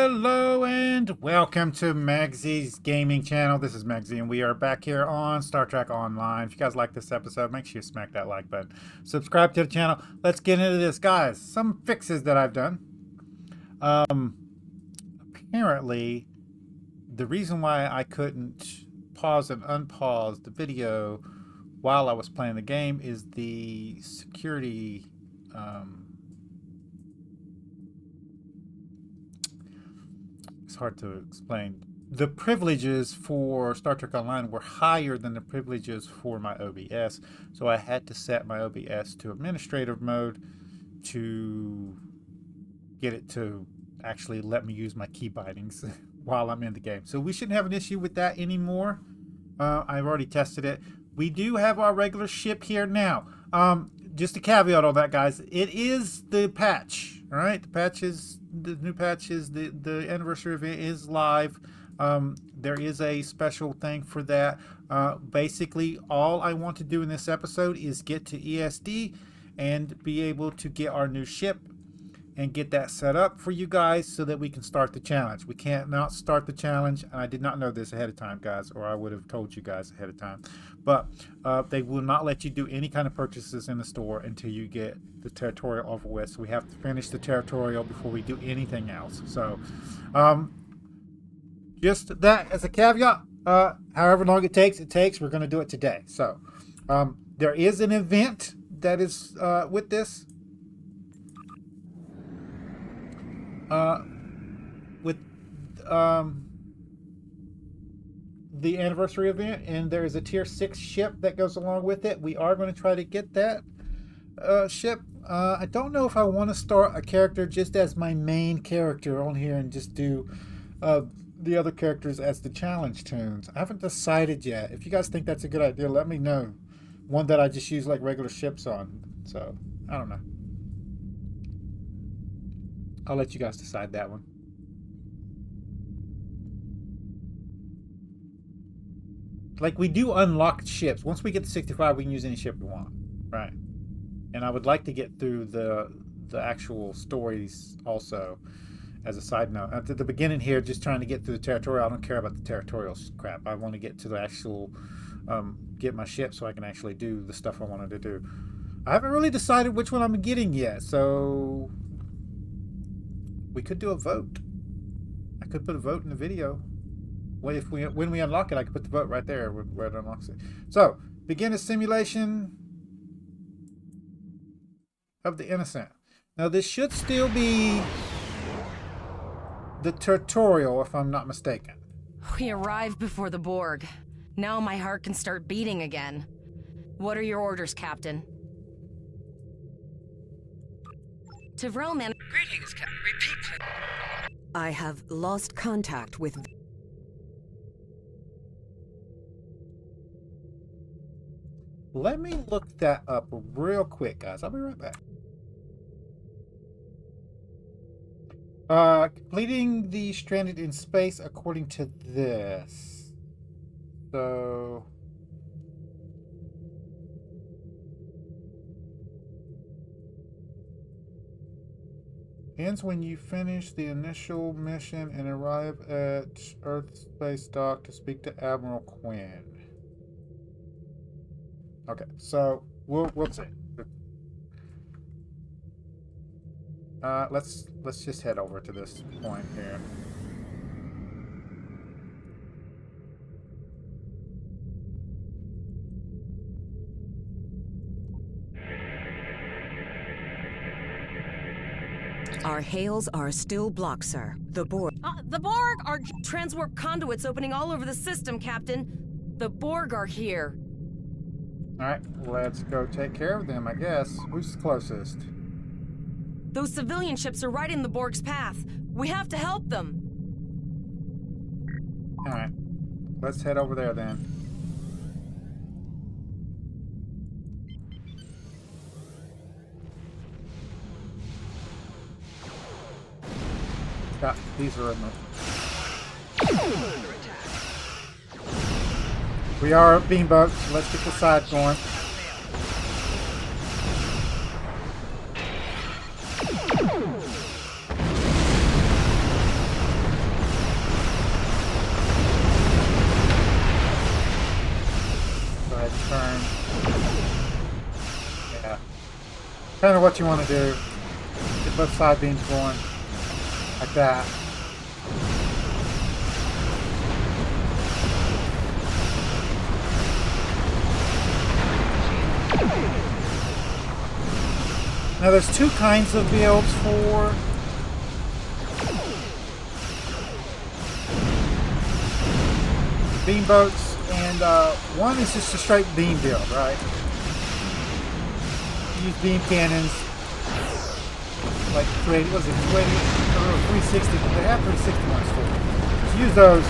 Hello and welcome to Magzie's gaming channel. This is Magzie and we are back here on Star Trek Online. If you guys like this episode, make sure you smack that like button. Subscribe to the channel. Let's get into this, guys. Some fixes that I've done. Apparently, the reason why I couldn't pause and unpause the video while I was playing the game is the security it's hard to explain. The privileges for Star Trek Online were higher than the privileges for my OBS, so I had to set my OBS to administrative mode to get it to actually let me use my key bindings while I'm in the game. So we shouldn't have an issue with that anymore. I've already tested it. We do have our regular ship here now. Just a caveat on that, guys. It is the patch. All right, the new patch is the anniversary event is live. There is a special thing for that. Basically, all I want to do in this episode is get to ESD and be able to get our new ship and get that set up for you guys so that we can start the challenge. We can't not start the challenge, and I did not know this ahead of time, guys, or I would have told you guys ahead of time. But they will not let you do any kind of purchases in the store until you get the territorial over with. So we have to finish the territorial before we do anything else. So just that as a caveat. However long it takes, we're going to do it today. So there is an event that is with this. With the anniversary event, and there is a tier 6 ship that goes along with it. We are going to try to get that ship. I don't know if I want to start a character just as my main character on here and just do the other characters as the challenge tunes. I haven't decided yet. If you guys think that's a good idea, let me know. One that I just use like regular ships on. So I don't know. I'll let you guys decide that one. Like, we do unlock ships. Once we get to 65, we can use any ship we want. Right. And I would like to get through the actual stories also, as a side note. At the beginning here, just trying to get through the territorial. I don't care about the territorial crap. I want to get to the actual, get my ship so I can actually do the stuff I wanted to do. I haven't really decided which one I'm getting yet, so we could do a vote. I could put a vote in the video. Well, when we unlock it, I could put the vote right there where it unlocks it. So, begin a simulation of the innocent. Now, this should still be the tutorial, if I'm not mistaken. We arrived before the Borg. Now my heart can start beating again. What are your orders, Captain? Tavrel man. Greetings, Captain. Repeat, please. I have lost contact with... Let me look that up real quick, guys. I'll be right back. Completing the stranded in space according to this. So... ends when you finish the initial mission and arrive at Earth Space Dock to speak to Admiral Quinn. Okay, so we'll see. Let's just head over to this point here. Our hails are still blocked, sir. The Borg... The Borg are transwarp conduits opening all over the system, Captain. The Borg are here. Alright, let's go take care of them, I guess. Who's closest? Those civilian ships are right in the Borg's path. We have to help them. Alright, let's head over there then. These are we are beamboats. So let's get the side going. kind of what you want to do. Get both side beams going like that. Now there's two kinds of builds for beam boats, and one is just a straight beam build, right? You use beam cannons, like 280, was it 280 or 360? They have 360 ones too. Just use those.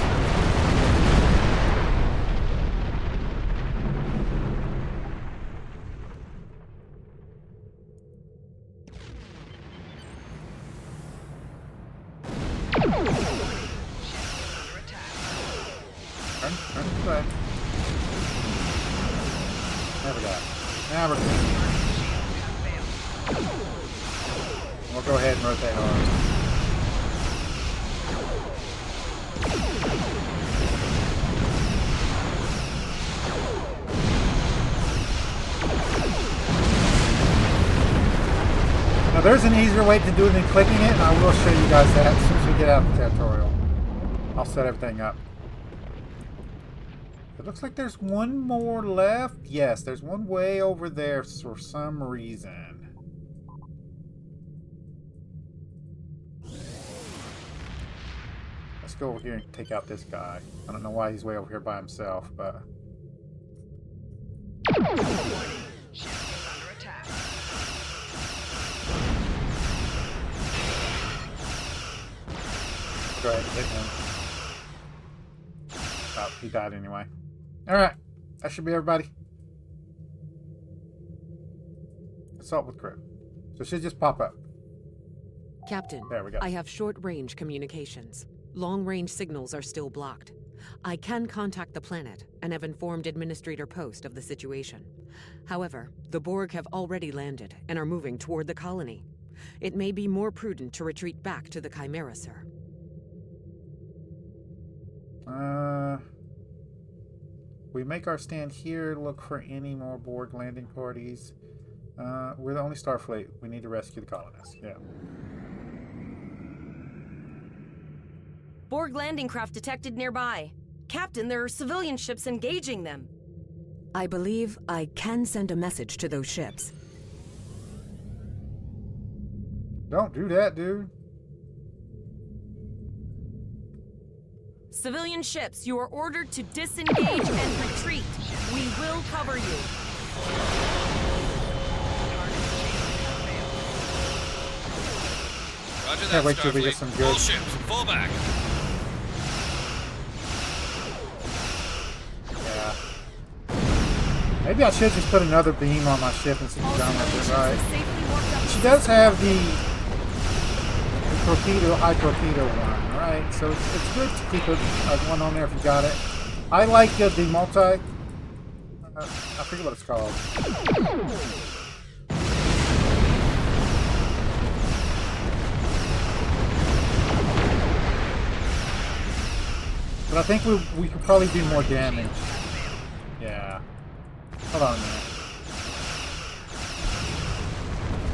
Turn this way. There we go. Now we're good. We'll go ahead and rotate ours. Now there's an easier way to do it than clicking it, and I will show you guys that as soon as we get out of the tutorial. I'll set everything up. It looks like there's one more left. Yes, there's one way over there for some reason. Let's go over here and take out this guy. I don't know why he's way over here by himself, but... Go ahead and hit him. Oh, he died anyway. Alright, that should be everybody. Assault with crew. So it should just pop up. Captain, There we go. I have short-range communications. Long-range signals are still blocked. I can contact the planet and have informed Administrator Post of the situation. However, the Borg have already landed and are moving toward the colony. It may be more prudent to retreat back to the Chimera, sir. We make our stand here, look for any more Borg landing parties. We're the only Starfleet. We need to rescue the colonists. Yeah. Borg landing craft detected nearby. Captain, there are civilian ships engaging them. I believe I can send a message to those ships. Don't do that, dude. Civilian ships, you are ordered to disengage and retreat. We will cover you. Roger that, Can't wait till we get Starfleet. some good. All ships, fall back. Yeah. Maybe I should just put another beam on my ship and see if All it's done with civilian it, right? ships have safely worked up She does have the torpedo, high torpedo one, right? So it's good to keep one on there if you got it. I like the multi. I forget what it's called. But I think we could probably do more damage. Yeah. Hold on a minute.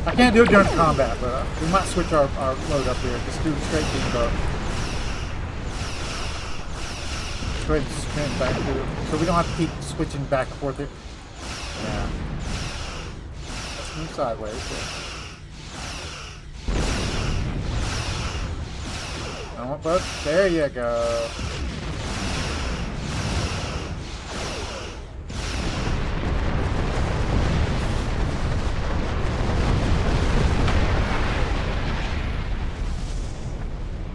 I can't do it during combat, but we might switch our load up here. Just do straight beam boat. Go ahead and spin back to it, so we don't have to keep switching back and forth here. Yeah. Let's move sideways. I want both. There you go.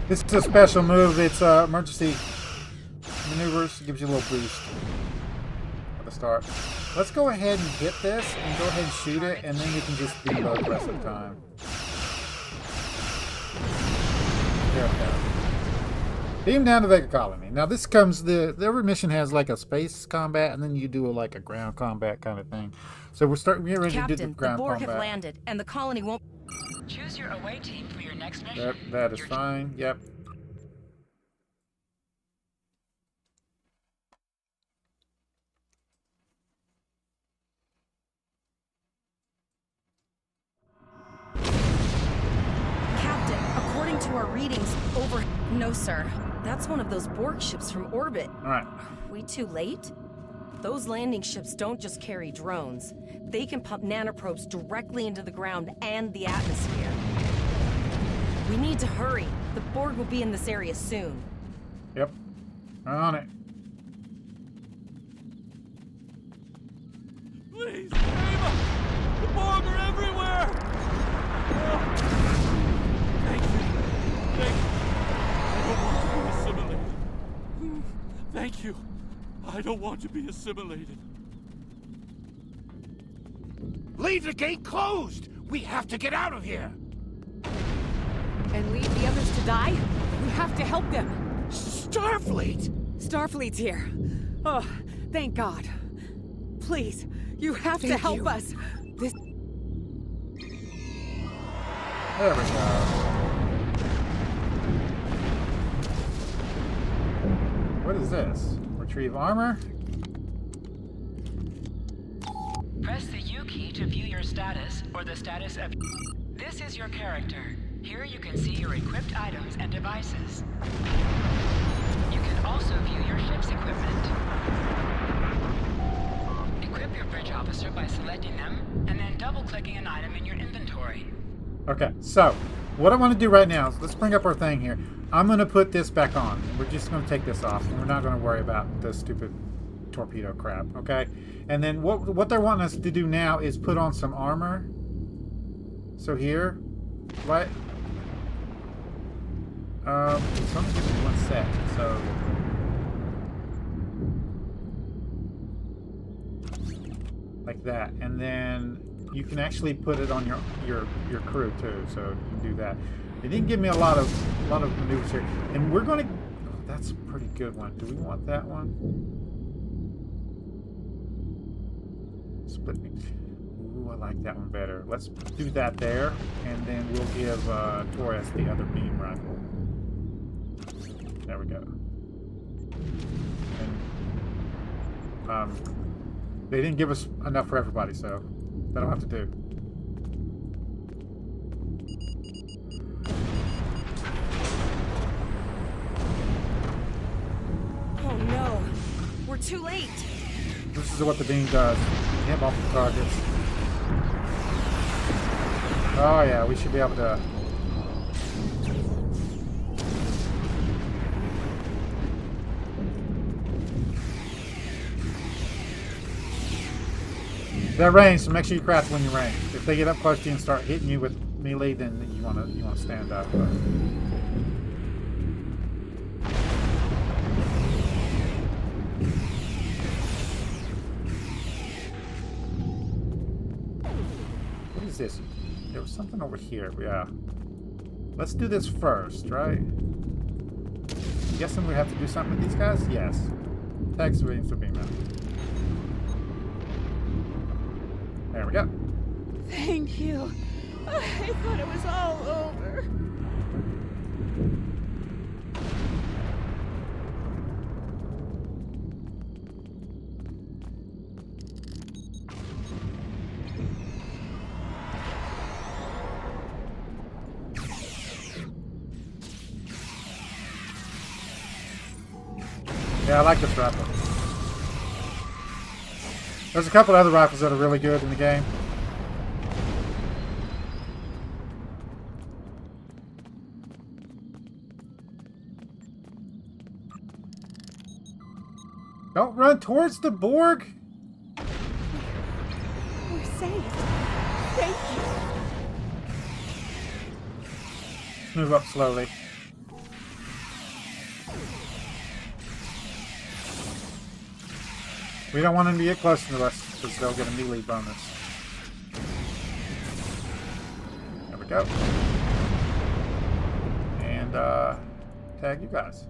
This is a special move. It's emergency maneuvers. It gives you a little boost at the start. Let's go ahead and hit this and go ahead and shoot it, and then we can just beam boat the rest of the time. There we go. Beam down to Vega Colony. Now this comes every mission has like a space combat, and then you do like a ground combat kind of thing. So we're getting ready to do the Captain, the ground Borg combat. have landed, and the colony won't... Choose your away team for your next mission. That is fine. Yep. according to our readings, over... No, sir. That's one of those Borg ships from orbit. Alright. We too late? Those landing ships don't just carry drones. They can pump nanoprobes directly into the ground and the atmosphere. We need to hurry. The Borg will be in this area soon. Yep. On it. Please, Ava! The Borg are everywhere! Oh. Thank you. Thank you. I don't want to be assimilated. Thank you. I don't want to be assimilated. Leave the gate closed! We have to get out of here! And leave the others to die? We have to help them. Starfleet! Starfleet's here. Oh, thank God. Please, you have to help us. This... There we go. What is this? Retrieve armor? Press the U key to view your status or the status of... This is your character. Here you can see your equipped items and devices. You can also view your ship's equipment. Equip your bridge officer by selecting them, and then double-clicking an item in your inventory. Okay, so what I want to do right now is let's bring up our thing here. I'm going to put this back on. We're just going to take this off, and we're not going to worry about the stupid torpedo crap, okay? And then what they're wanting us to do now is put on some armor. So here, right? It's only giving me one set, so... like that, and then you can actually put it on your crew too, so you can do that. It didn't give me a lot of maneuvers here, and we're going to... Oh, that's a pretty good one. Do we want that one? Split me. Ooh, I like that one better. Let's do that there, and then we'll give Torres the other beam rifle. There we go. And, they didn't give us enough for everybody, so that'll have to do. Oh no, we're too late. This is what the beam does. Hit off the targets. Oh yeah, we should be able to... They're ranged, so make sure you crouch when you range. If they get up close to you and start hitting you with melee, then you wanna stand up. But... what is this? There was something over here. Yeah. Let's do this first, right? I'm guessing we have to do something with these guys? Yes. Thanks for being out. There we go. Thank you. I thought it was all over. Yeah, I like this rifle. There's a couple other rifles that are really good in the game. Don't run towards the Borg! We're safe. Thank you. Move up slowly. We don't want them to get close to us because they'll get a melee bonus. There we go. And tag you guys.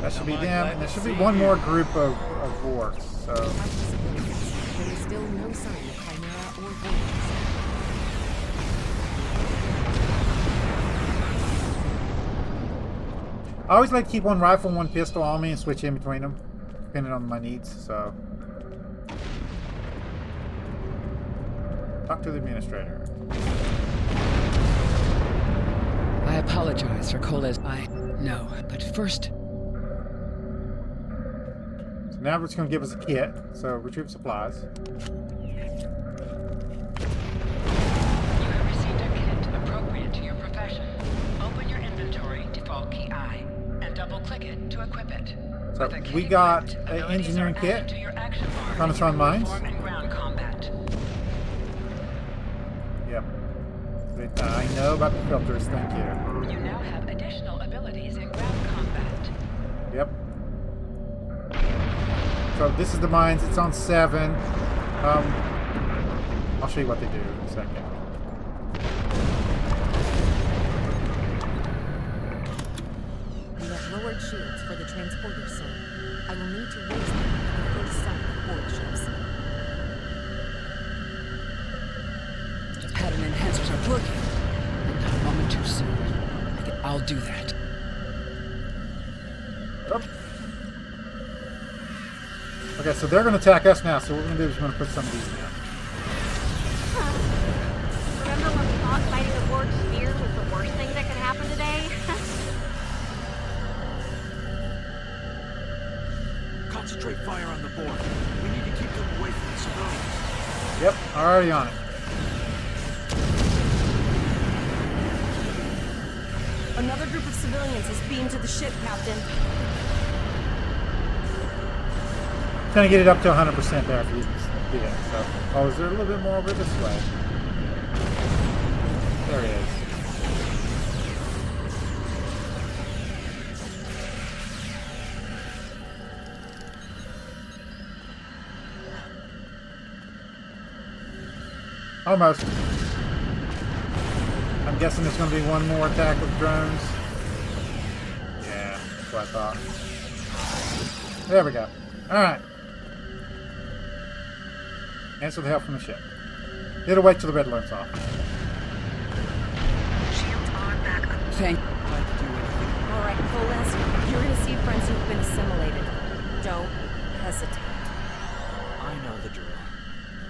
That should be them, and there should be one more group of Borgs. So There is still no sign of Chimera or Borg. I always like to keep one rifle and one pistol on me and switch in between them, depending on my needs. So Talk to the administrator. I apologize for Cole's. I know, but first, So now it's going to give us a kit. So retrieve supplies. You have received a kit appropriate to your profession. Open your inventory, default key I, and double-click it to equip it. So With a kit we got equipped, an abilities engineering are added kit. to your action bar Promise as you on mines. perform in ground combat. Yep. I know about the filters. Thank you. You now have additional abilities in ground combat. Yep. So this is the mines. It's on 7. I'll show you what they do in a second. We have lowered shields for the transporters, sir. I will need to raise them at the first sign of board ships. the pattern enhancers are working. And not a moment too soon. I'll do that. Yep. Okay, so they're going to attack us now. So what we're going to do is we're going to put some of these down. Remember when we thought fighting a Borg sphere was the worst thing that could happen today? Concentrate fire on the board. We need to keep them away from the civilians. Yep, already on it. Another group of civilians is beamed to the ship, Captain. Gonna get it up to 100% there after you do that. So, oh, is there a little bit more over this way? There it is. Almost. I'm guessing there's going to be one more attack with drones. Yeah, that's what I thought. There we go. Alright. Answer the help from the ship. It'll wait till the red alert's off. Shields are back up. Thank. All right, Coles, you're gonna see friends who've been assimilated. Don't hesitate. I know the drill.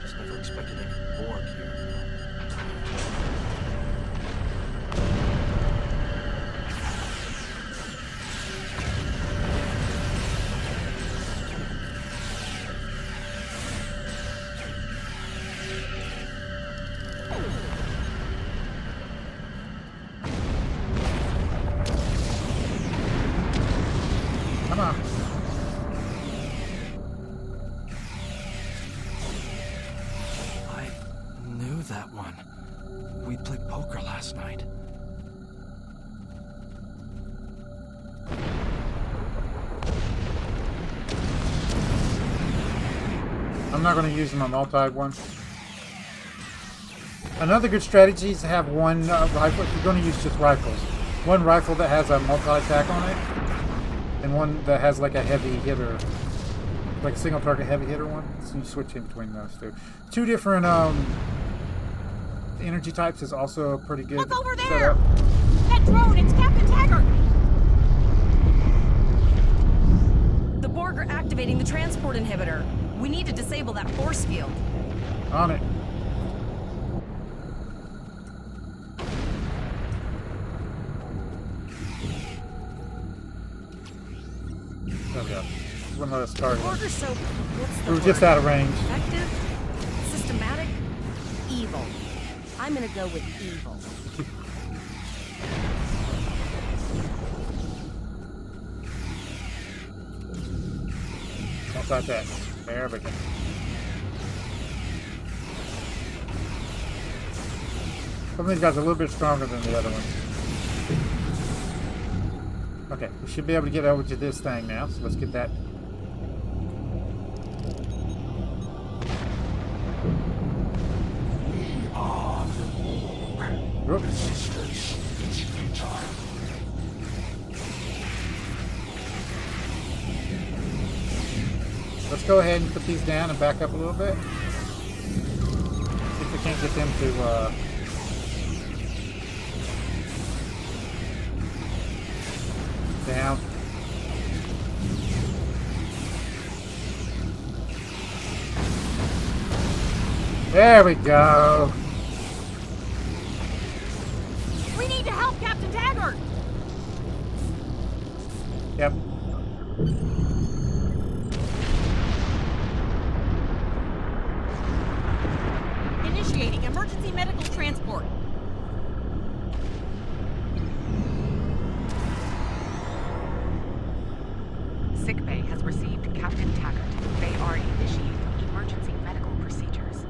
Just never expected any Borg here. Come on. I knew that one. We played poker last night. I'm not going to use my multi one. Another good strategy is to have one rifle. If you're going to use just rifles, one rifle that has a multi-attack on it, and one that has like a heavy hitter, like a single target heavy hitter one. So you switch in between those two. Two different energy types is also a pretty good Look over there! setup. That drone, it's Captain Taggart! The Borg are activating the transport inhibitor. We need to disable that force field. On it. There we go. Wouldn't let us start it. Borg are so... what's the We were just word? out of range. Effective? Systematic? Evil. I'm gonna go with evil. Don't like that. There we go. Some of these guys are a little bit stronger than the other ones. Okay, we should be able to get over to this thing now, so let's get that. Oops. Let's go ahead and put these down and back up a little bit. See if we can't get them to down. There we go. We need to help Captain Taggart! Yep. Initiating emergency medical transport. Sickbay has received Captain Taggart. They are initiating emergency medical procedures.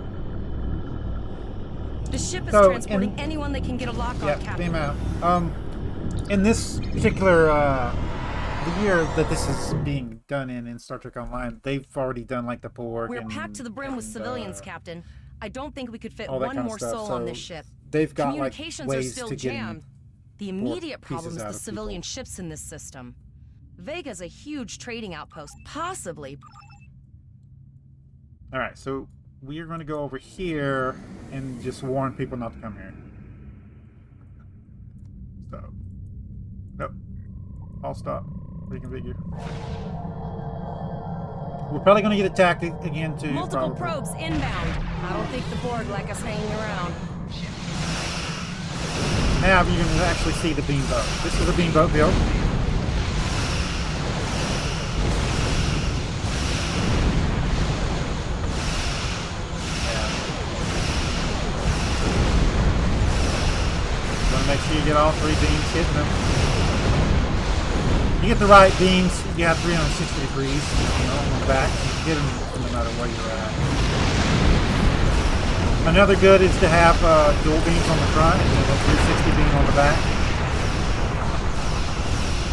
The ship is So, transporting anyone that can get a lock on, Yep, Captain. beam out. In this particular, the year that this is being done in Star Trek Online, they've already done like the Borg. We're and, packed to the brim with and, civilians, Captain. I don't think we could fit all that one kind of more stuff. soul So on this ship. they've got like Communications are ways still to get jammed. The Borg immediate problem pieces is out the of civilian people. ships in this system. Vega's a huge trading outpost, possibly. All right, so we are going to go over here and just warn people not to come here. So, nope. I'll stop. Reconfigure. We're probably going to get attacked again too. Multiple probably. probes inbound. I don't think the Borg like us hanging around. Now you can actually see the beamboat. This is a beamboat build. Want to make sure you get all three beams hitting them. You get the right beams, you have 360 degrees, on the back. You can get them no matter where you're at. Another good is to have dual beams on the front and then a 360 beam on the back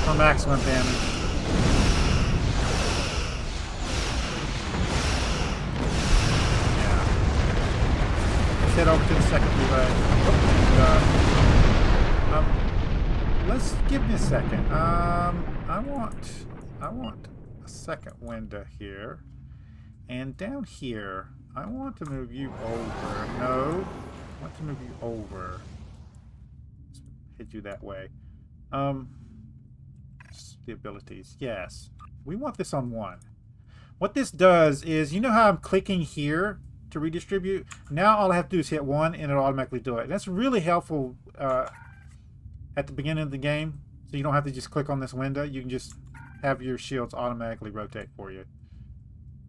for maximum damage. Yeah. Let's head over to the second relay. Let's give me a second. I want a second window here, and down here. I want to move you over. No. I want to move you over. Let's hit you that way. The abilities. Yes. We want this on 1. What this does is, you know how I'm clicking here to redistribute? Now all I have to do is hit 1 and it'll automatically do it. That's really helpful at the beginning of the game. So you don't have to just click on this window. You can just have your shields automatically rotate for you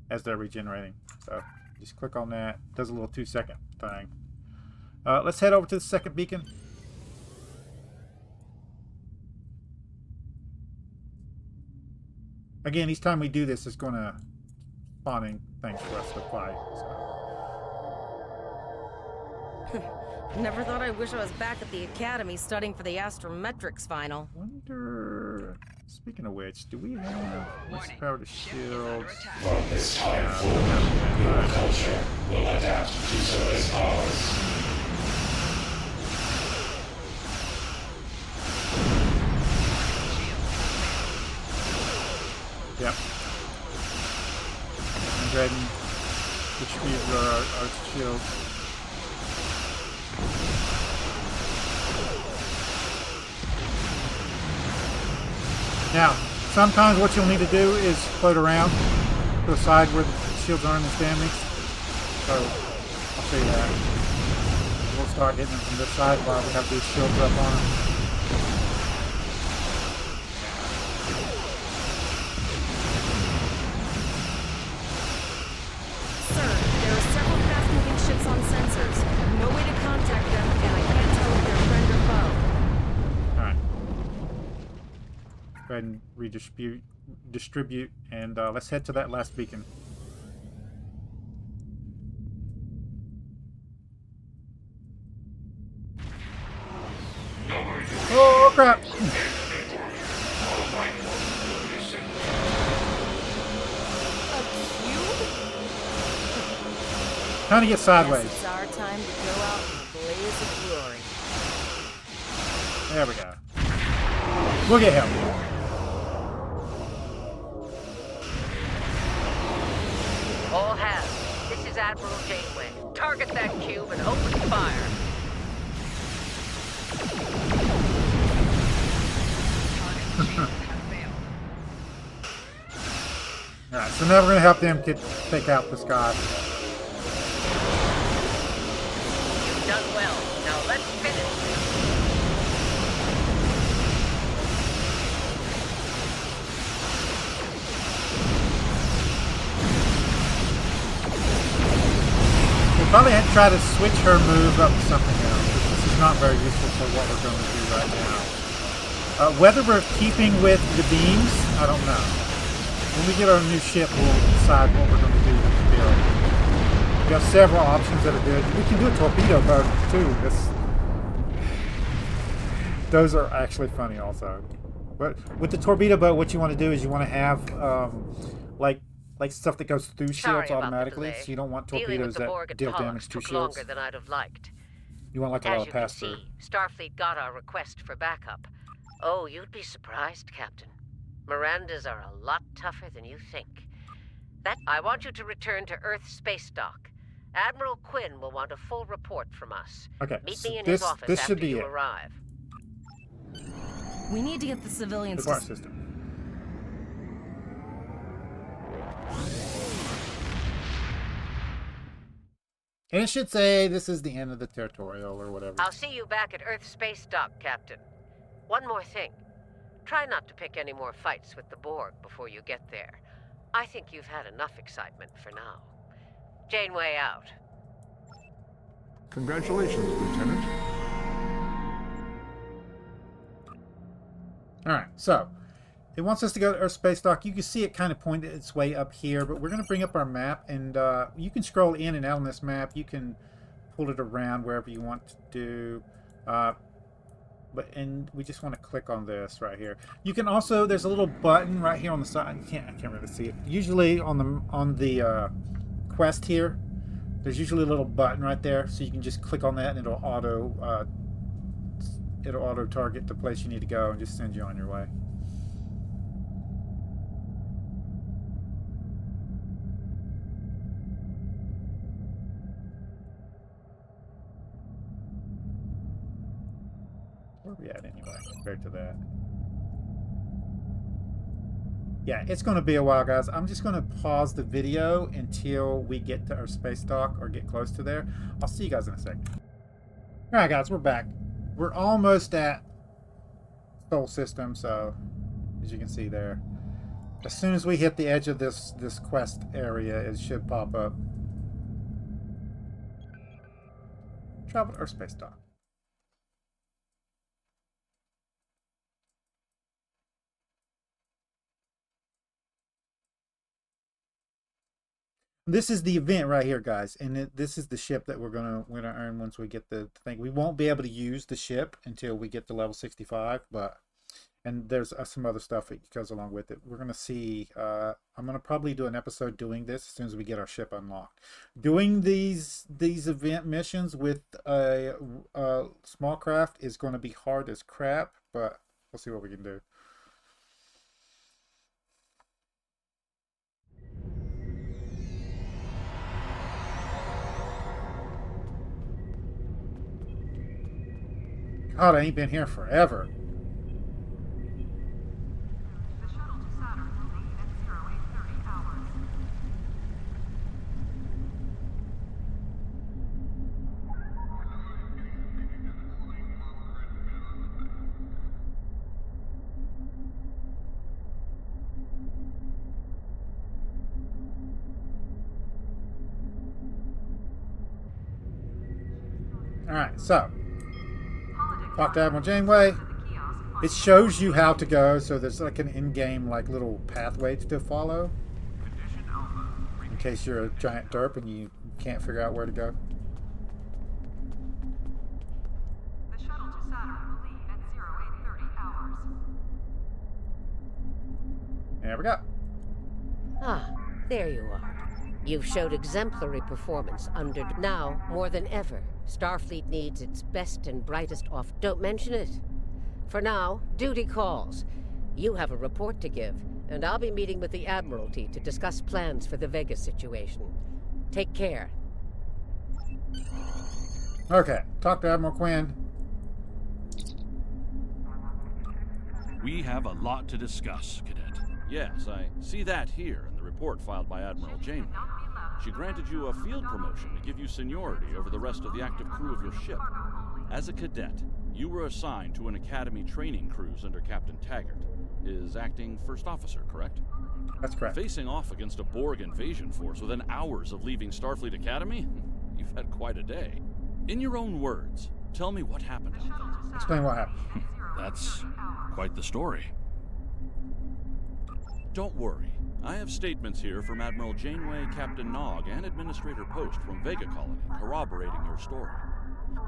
as they're regenerating. So just click on that. Does a little 2-second thing. Let's head over to the second beacon. Again, each time we do this, it's going to spawn in things for us to fight. So. Never thought I wish I was back at the academy studying for the astrometrics final. Wonder. Speaking of which, do we have let's power the shields? From this time forward, your culture will adapt to service powers. Yep. And go ahead and distribute our shields. Now, sometimes what you'll need to do is float around to the side where the shields aren't as damaged. So, I'll show you that. We'll start hitting them from this side while we have these shields up on them. Sir, there are several fast-moving ships on sensors. No way to contact them, and I can't tell if they're friend or foe. Alright. Go ahead and distribute, and let's head to that last beacon. Oh crap! Trying to get sideways. Yes, it's our time to go out in a blaze of glory. There we go. We'll get him. All hands, this is Admiral Janeway. Target that cube and open fire. Alright, so now we're going to help them take out this guy. Let's finish this. We'll probably have to try to switch her move up to something else. This is not very useful for what we're going to do right now. Whether we're keeping with the beams, I don't know. When we get our new ship, we'll decide what we're going to do with the build. We have several options that are good. We can do a torpedo boat too. Those are actually funny also. But with the torpedo boat, what you want to do is you want to have like stuff that goes through shields automatically. So you don't want torpedoes that deal damage to shields. Longer than I'd have liked. You want like a lot of pass through. As you can see, Starfleet got our request for backup. Oh, you'd be surprised, Captain. Mirandas are a lot tougher than you think. I want you to return to Earth space dock. Admiral Quinn will want a full report from us. Okay, Meet me in his office after you arrive. We need to get the civilians to system. And it should say this is the end of the territorial or whatever. I'll see you back at Earth space dock, Captain. One more thing. Try not to pick any more fights with the Borg before you get there. I think you've had enough excitement for now. Janeway out. Congratulations, Lieutenant. Alright, so it wants us to go to Earth space dock. You can see it kind of pointed its way up here, but we're going to bring up our map, and you can scroll in and out on this map. You can pull it around wherever you want to do. And we just want to click on this right here. You can also, there's a little button right here on the side. I can't really see it. Usually on the quest here, there's usually a little button right there, so you can just click on that and it'll auto target the place you need to go and just send you on your way. Where are we at anyway, compared to that? Yeah, it's going to be a while, guys. I'm just going to pause the video until we get to our space dock or get close to there. I'll see you guys in a second. Alright, guys, we're back. We're almost at Soul System, so as you can see there. As soon as we hit the edge of this quest area, it should pop up. Travel to our space dock. This is the event right here, guys, and this is the ship that we're gonna earn once we get the thing. We won't be able to use the ship until we get to level 65, and there's some other stuff that goes along with it. We're gonna see. I'm gonna probably do an episode doing this as soon as we get our ship unlocked. Doing these event missions with a small craft is going to be hard as crap, but we'll see what we can do. God, I ain't been here forever. The shuttle to Saturn will leave at 0830 hours. Alright, so talk to Admiral Janeway. It shows you how to go, so there's like an in-game like little pathway to follow. In case you're a giant derp and you can't figure out where to go. The shuttle to Saturn will leave at 0830 hours. There we go. Ah, there you are. You've showed exemplary performance under... Now, more than ever, Starfleet needs its best and brightest off... Don't mention it. For now, duty calls. You have a report to give, and I'll be meeting with the Admiralty to discuss plans for the Vega situation. Take care. Okay, talk to Admiral Quinn. We have a lot to discuss, Cadet. Yes, I see that here in the report filed by Admiral Janeway. She granted you a field promotion to give you seniority over the rest of the active crew of your ship. As a cadet, you were assigned to an academy training cruise under Captain Taggart, his acting first officer, correct? That's correct. Facing off against a Borg invasion force within hours of leaving Starfleet Academy? You've had quite a day. In your own words, tell me what happened out there. Explain what happened. That's quite the story. Don't worry. I have statements here from Admiral Janeway, Captain Nog, and Administrator Post from Vega Colony corroborating your story.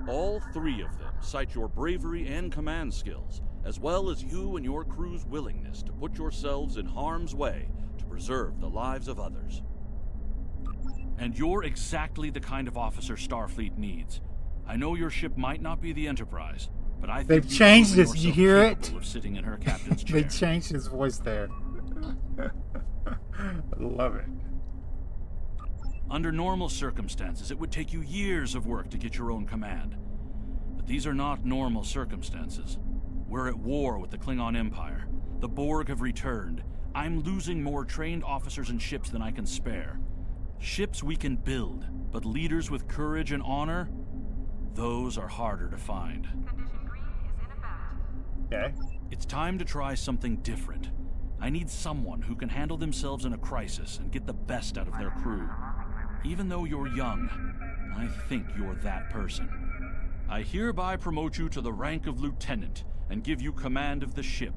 All three of them cite your bravery and command skills, as well as you and your crew's willingness to put yourselves in harm's way to preserve the lives of others. And you're exactly the kind of officer Starfleet needs. I know your ship might not be the Enterprise, but I think they've changed this. You hear it? Of sitting in her captain's chair. They changed his voice there. I love it. Under normal circumstances, it would take you years of work to get your own command. But these are not normal circumstances. We're at war with the Klingon Empire. The Borg have returned. I'm losing more trained officers and ships than I can spare. Ships we can build, but leaders with courage and honor, those are harder to find. Condition green is in effect. Okay. It's time to try something different. I need someone who can handle themselves in a crisis and get the best out of their crew. Even though you're young, I think you're that person. I hereby promote you to the rank of lieutenant and give you command of the ship.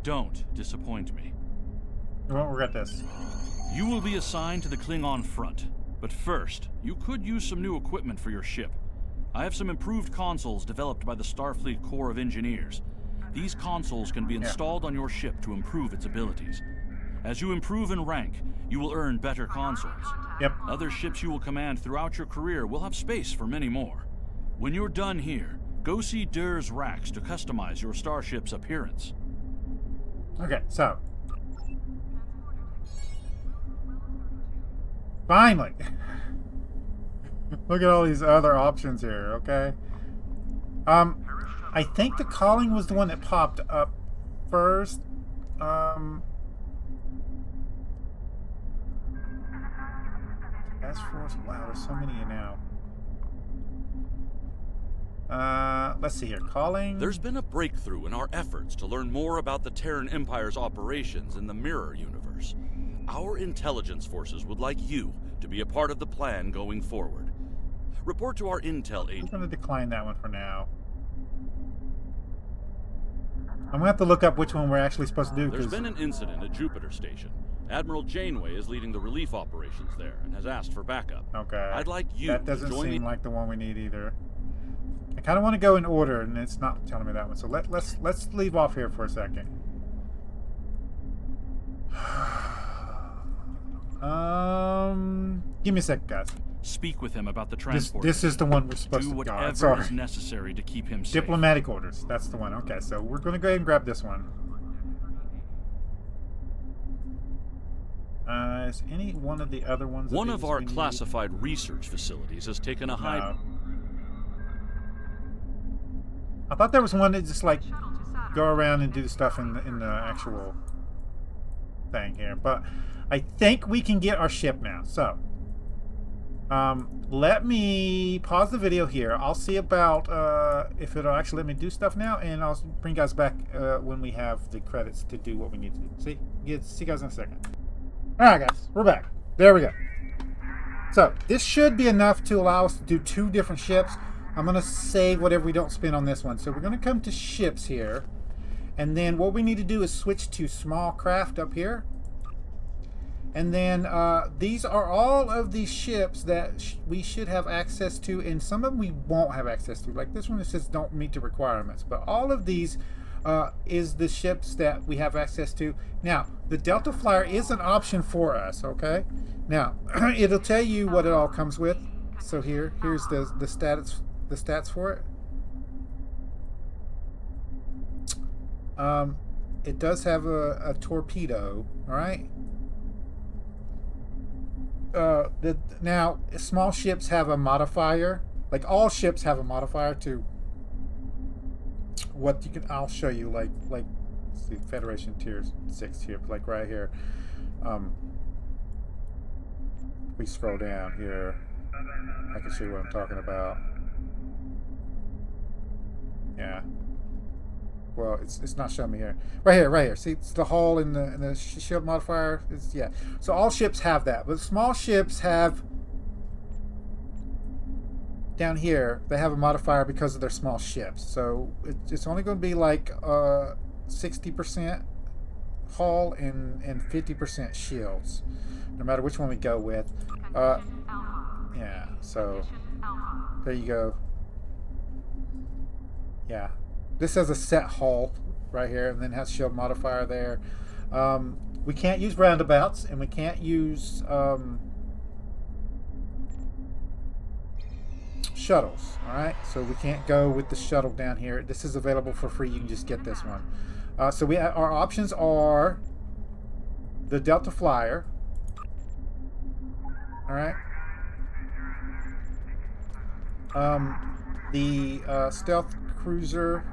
Don't disappoint me. You won't regret this. You will be assigned to the Klingon front, but first, you could use some new equipment for your ship. I have some improved consoles developed by the Starfleet Corps of Engineers. These consoles can be installed on your ship to improve its abilities. As you improve in rank, you will earn better consoles. Yep. Other ships you will command throughout your career will have space for many more. When you're done here, go see Dur's racks to customize your starship's appearance. Okay, so. Finally! Look at all these other options here, okay? I think the calling was the one that popped up first. Task Force, wow, there's so many now. Let's see here. Calling. There's been a breakthrough in our efforts to learn more about the Terran Empire's operations in the Mirror Universe. Our intelligence forces would like you to be a part of the plan going forward. Report to our intel agent. I'm going to decline that one for now. I'm going to have to look up which one we're actually supposed to do. There's been an incident at Jupiter Station. Admiral Janeway is leading the relief operations there and has asked for backup. Okay. I'd like you that doesn't to join seem me. like the one we need either. I kind of want to go in order, and it's not telling me that one. So let's leave off here for a second. Give me a second, guys. Speak with him about the transport. This is the one we're supposed do to go. whatever is necessary to keep him safe. Diplomatic orders. That's the one. Okay, so we're going to go ahead and grab this one. Is any one of the other ones? One of our classified research facilities has taken a high. No. I thought there was one that just like go around and do the stuff in the actual thing here, but I think we can get our ship now. So, let me pause the video here. I'll see about if it'll actually let me do stuff now, and I'll bring you guys back when we have the credits to do what we need to do. See you guys in a second. All right, guys, we're back. There we go. So this should be enough to allow us to do 2 different ships. I'm gonna save whatever we don't spend on this one. So we're gonna come to ships here, and then what we need to do is switch to small craft up here. And then these are all of these ships that we should have access to, and some of them we won't have access to. Like this one, it says don't meet the requirements. But all of these is the ships that we have access to. Now, the Delta Flyer is an option for us, okay? Now, it'll tell you what it all comes with. So here's the stats for it. It does have a torpedo, all right? Now small ships have a modifier. Like all ships have a modifier to what you can. I'll show you. Like let's see, Federation Tier 6 here, like right here. we scroll down here, I can see what I'm talking about. Yeah. Well, it's not showing me here. Right here. See, it's the hull and the shield modifier. Yeah. So all ships have that, but small ships have down here. They have a modifier because of their small ships. So it's only going to be like 60% hull and 50% shields, no matter which one we go with. Yeah. So there you go. Yeah. This has a set hull right here, and then has shield modifier there. We can't use roundabouts, and we can't use shuttles. All right, so we can't go with the shuttle down here. This is available for free. You can just get this one. So our options are the Delta Flyer. All right. The stealth cruiser.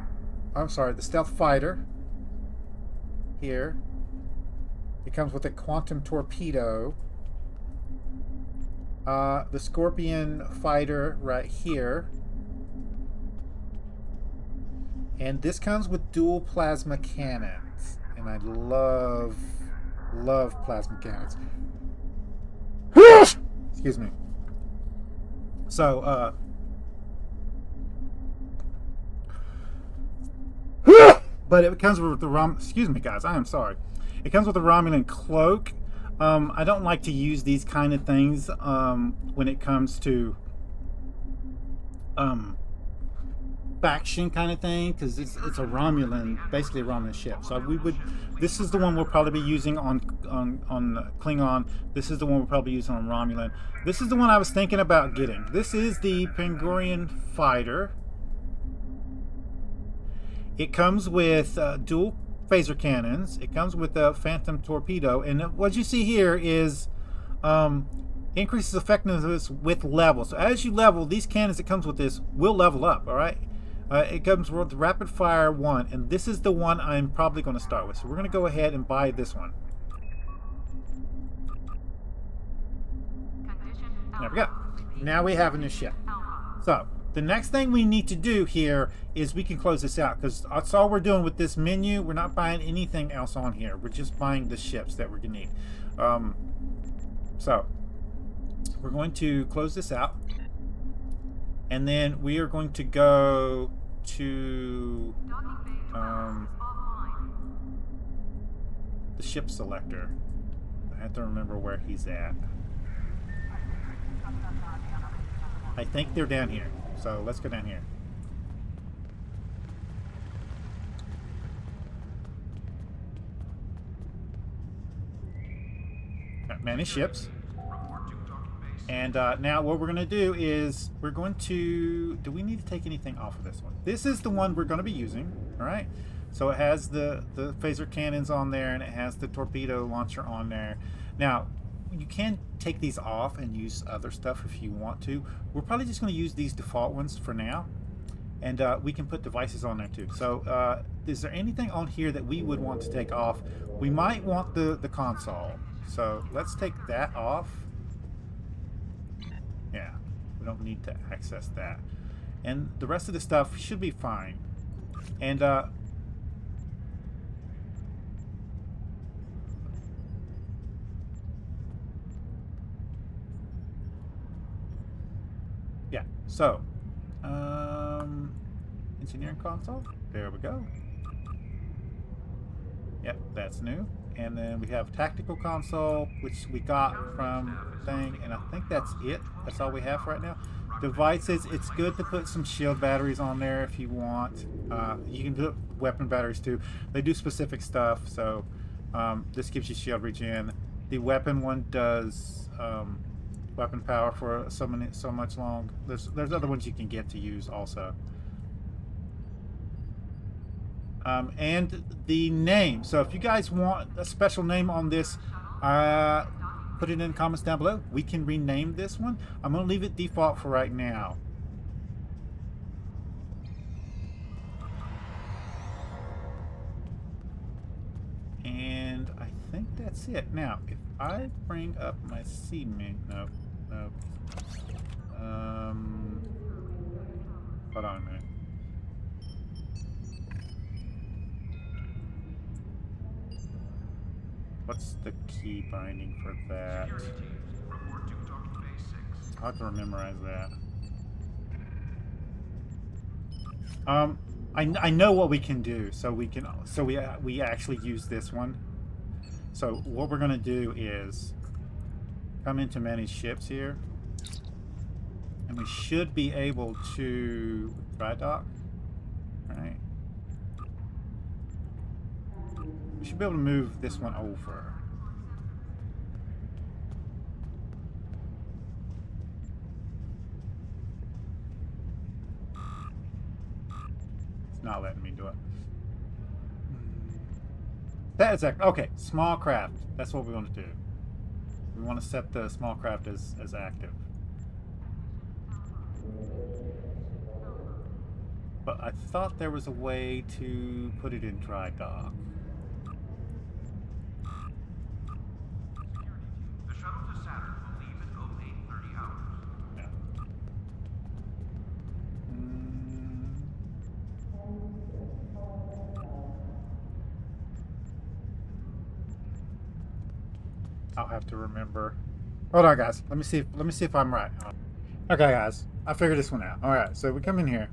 I'm sorry, the stealth fighter here. It comes with a quantum torpedo. The Scorpion fighter right here. And this comes with dual plasma cannons. And I love plasma cannons. Excuse me. So, but it comes with the excuse me guys, I am sorry. It comes with a Romulan cloak. I don't like to use these kind of things when it comes to faction kind of thing, because it's a Romulan, basically a Romulan ship. So this is the one we'll probably be using on Klingon. This is the one we'll probably use on Romulan. This is the one I was thinking about getting. This is the Peregrine fighter. It comes with dual phaser cannons. It comes with a phantom torpedo, and what you see here is increases effectiveness with level. So as you level, these cannons that comes with this will level up. All right. It comes with rapid fire 1, and this is the one I'm probably going to start with. So we're going to go ahead and buy this one. There we go. Now we have a new ship. So the next thing we need to do here is we can close this out, because that's all we're doing with this menu. We're not buying anything else on here. We're just buying the ships that we're going to need. So we're going to close this out, and then we are going to go to the ship selector. I have to remember where he's at. I think they're down here. So let's go down here. Manage ships. And now what we're going to do is we're going to... Do we need to take anything off of this one? This is the one we're going to be using. All right. So it has the phaser cannons on there, and it has the torpedo launcher on there. Now, you can take these off and use other stuff if you want to. We're probably just going to use these default ones for now, and we can put devices on there too. So is there anything on here that we would want to take off? We might want the console, so let's take that off. Yeah, we don't need to access that, and the rest of the stuff should be fine. And yeah, so engineering console, there we go. Yep, that's new. And then we have tactical console, which we got from thing, and I think that's it. That's all we have right now. Devices, it's good to put some shield batteries on there if you want. You can put weapon batteries too. They do specific stuff, so this gives you shield regen. The weapon one does weapon power for so much long. There's other ones you can get to use also. And the name. So if you guys want a special name on this, put it in the comments down below. We can rename this one. I'm going to leave it default for right now. And And I think that's it. Now, if I bring up my C menu, no. Hold on a minute. What's the key binding for that? I'll have to memorize that. I know what we can do, so we actually use this one. So what we're gonna do is come into manage ships here, and we should be able to dry dock. Right? We should be able to move this one over. It's not letting me do it. That is okay. Small craft. That's what we want to do. We want to set the small craft as active. But I thought there was a way to put it in dry dock. The shuttle to Saturn will leave at 0830 hours. Yeah. I'll have to remember. Hold on, guys. Let me see if I'm right. Okay, guys. I figured this one out. All right. So we come in here.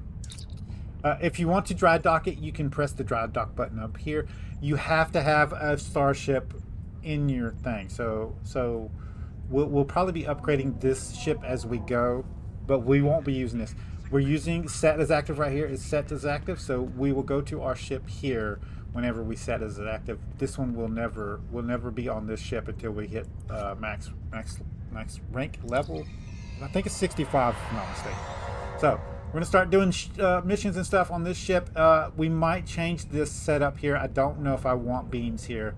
If you want to dry dock it, you can press the dry dock button up here. You have to have a starship in your thing. So we'll probably be upgrading this ship as we go, but we won't be using this. We're using set as active right here. It's set as active, so we will go to our ship here whenever we set as active. This one will never be on this ship until we hit max rank level. I think it's 65 if I'm not mistaken. So we're gonna start doing missions and stuff on this ship. We might change this setup here. I don't know if I want beams here.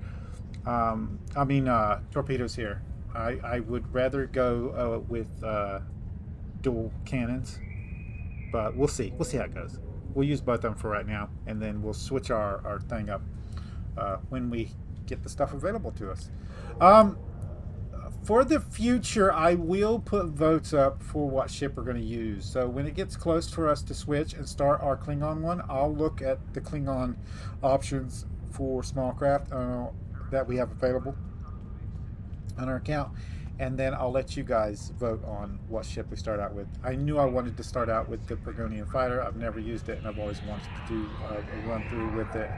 Torpedoes here. I would rather go with dual cannons, but we'll see. We'll see how it goes. We'll use both of them for right now, and then we'll switch our thing up when we get the stuff available to us. For the future, I will put votes up for what ship we're going to use. So when it gets close for us to switch and start our Klingon one, I'll look at the Klingon options for small craft that we have available on our account, and then I'll let you guys vote on what ship we start out with. I knew I wanted to start out with the Peregrine fighter. I've never used it, and I've always wanted to do a run through with it.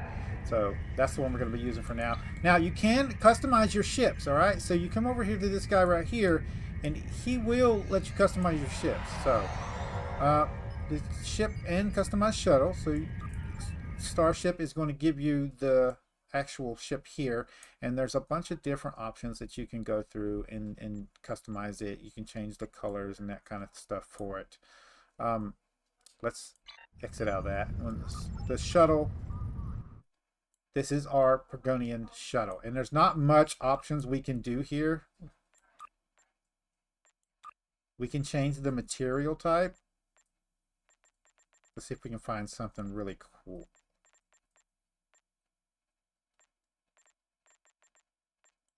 So that's the one we're going to be using for now. Now you can customize your ships, all right? So you come over here to this guy right here, and he will let you customize your ships. So the ship and customized shuttle. So Starship is going to give you the actual ship here, and there's a bunch of different options that you can go through and customize it. You can change the colors and that kind of stuff for it. Let's exit out of that. The shuttle. This is our Peregrine shuttle, and there's not much options we can do here. We can change the material type. Let's see if we can find something really cool.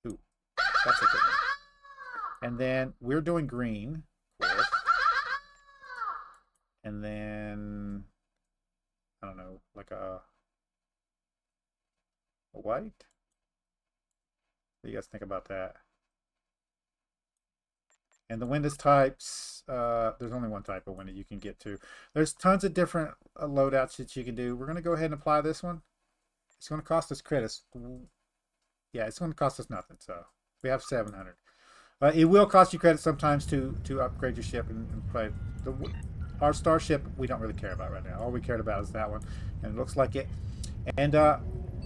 Ooh, that's a good one. And then we're doing green, of course. And then, I don't know, like a white? What do you guys think about that? And the Windows types, there's only one type of window you can get to. There's tons of different loadouts that you can do. We're going to go ahead and apply this one. It's going to cost us credits. Yeah, it's going to cost us nothing. So we have 700. It will cost you credits sometimes to upgrade your ship and play. Our starship, we don't really care about right now. All we cared about is that one. And it looks like it. And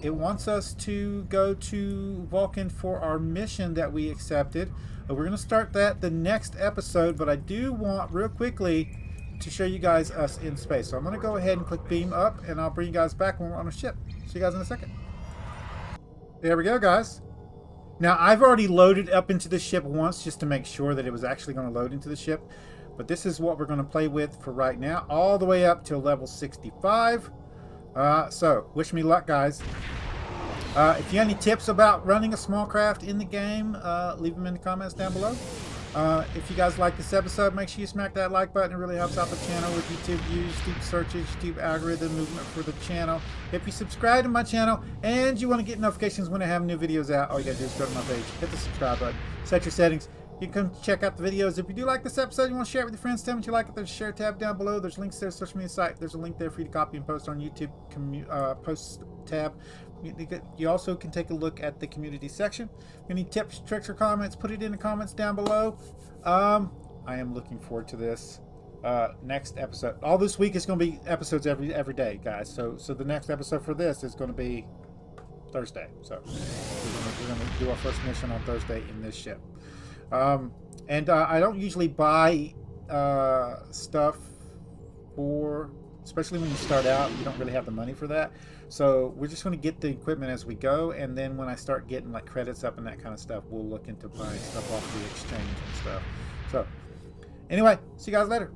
it wants us to go to Vulcan for our mission that we accepted. We're going to start that the next episode, but I do want real quickly to show you guys us in space. So I'm going to go ahead and click beam up, and I'll bring you guys back when we're on a ship. See you guys in a second. There we go, guys. Now, I've already loaded up into the ship once just to make sure that it was actually going to load into the ship. But this is what we're going to play with for right now, all the way up to level 65. So, wish me luck, guys. If you have any tips about running a small craft in the game, leave them in the comments down below. If you guys like this episode, make sure you smack that like button. It really helps out the channel with YouTube views, YouTube searches, YouTube algorithm movement for the channel. If you subscribe to my channel and you want to get notifications when I have new videos out, all you gotta do is go to my page, hit the subscribe button, set your settings. You can come check out the videos. If you do like this episode, you want to share it with your friends, tell me what you like it. There's a share tab down below. There's links to their social media site. There's a link there for you to copy and post on YouTube post tab. You also can take a look at the community section. Any tips, tricks, or comments, put it in the comments down below. I am looking forward to this next episode. All this week is going to be episodes every day, guys. So the next episode for this is going to be Thursday. So we're going to do our first mission on Thursday in this ship. I don't usually buy stuff for, especially when you start out, you don't really have the money for that. So we're just going to get the equipment as we go, and then when I start getting like credits up and that kind of stuff, we'll look into buying stuff off the exchange and stuff. So anyway, see you guys later.